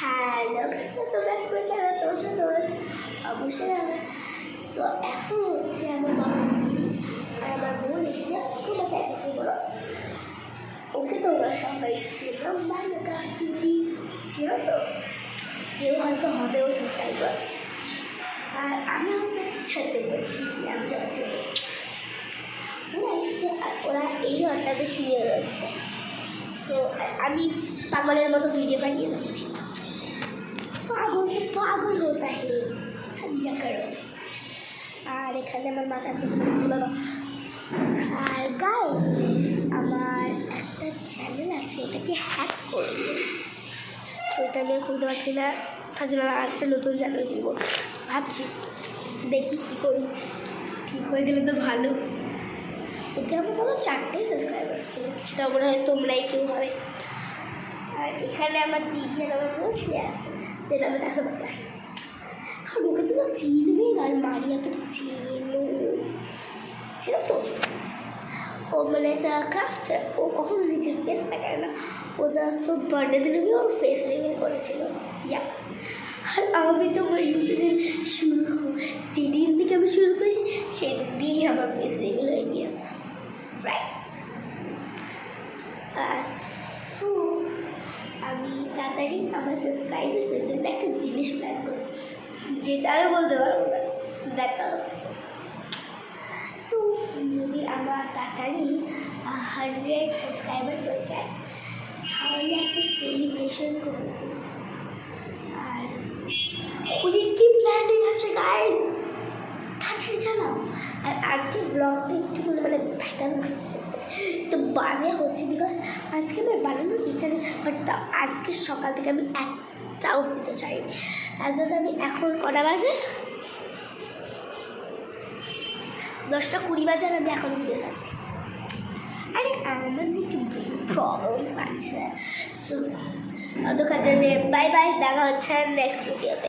Hello Krishna, তোমরা কি করছো? তোমার সাথে তোমরা অবশ্যই আমার। তো এখন হচ্ছে আমার বাবা আর আমার বোন এসছে, তোমরা চাইতে শুরু করো। ওকে তোমরা সবাই ছিল মারিও কাস্টিটি ছিল, তো কেউ হয়তো হবে ও সাবস্ক্রাইবার। আর আমি হচ্ছে ছোট্ট বলছি, আমি সবাই ছোট। ওরা এসছে আর ওরা এই ঘরটাতে শুয়ে রয়েছে। তো আমি পাগলের মতো ভিডিও বানিয়ে দিচ্ছি। পাগল তো পাগল হতা হে সমঝা করো। আর এখানে আমার মাথা বাবা। আর গাইস, আমার একটা চ্যানেল আছে, ওটাকে হ্যাক করবো। তো এটা আমি খুলতে পারছি না, তার জন্য আর একটা নতুন চ্যানেল খুলবো ভাবছি। দেখি কী করি, ঠিক হয়ে গেলে তো ভালো। ওকে আমার কোনো 4টে সাবস্ক্রাইবার ছিল, সেটা মনে হয় তোমরাই কেউ হবে। আর এখানে আমার দিদি আর আমার বোন শুয়ে আছে, যেটা আমি তাকে বললাম। আর ওকে তো চিনবে, আর মারিয়াকে তো ছিল তো। ও মানে একটা ক্রাফটার, ও কখনো নিজের ফেস দেখায় না। ও জাস্ট ওর বার্থডে দিনে গিয়ে ওর ফেস রিভিল করেছিল। ইয়া, আর আমি তো আমার ইউটিউবে যেদিন থেকে আমি শুরু করেছি সেদিন দিয়েই আমার ফেস রিভিল হয়ে গিয়েছে, রাইট? সো আমি তাড়াতাড়ি আমার সাবস্ক্রাইবার্সের জন্য একটা জিনিস প্ল্যান করছি, যেটা আমি বলতে পারবো না, দেখা হচ্ছে। সো যদি আমার তাড়াতাড়ি 100 সাবস্ক্রাইবার্স হয়ে যায়, তাহলে একটা সেলিব্রেশন করবো। আর ওদের কি প্ল্যানিং আছে গাইস, তাড়াতাড়ি জানাও। আর আজকে ব্লগটা একটু মানে তো বাজে হচ্ছে, বিকজ আজকে আমার বানানোর ইচ্ছা নেই। বাট আজকে সকাল থেকে আমি একটাও ভিডিও চাই, তার জন্য আমি এখন কটা বাজে 10:20 বাজে, আর আমি এখন ভিডিও চাচ্ছি। আরে আমার একটু ব্রেন প্রবলেম আছে। তো বাই বাই, দেখা হচ্ছে নেক্সট ভিডিওতে।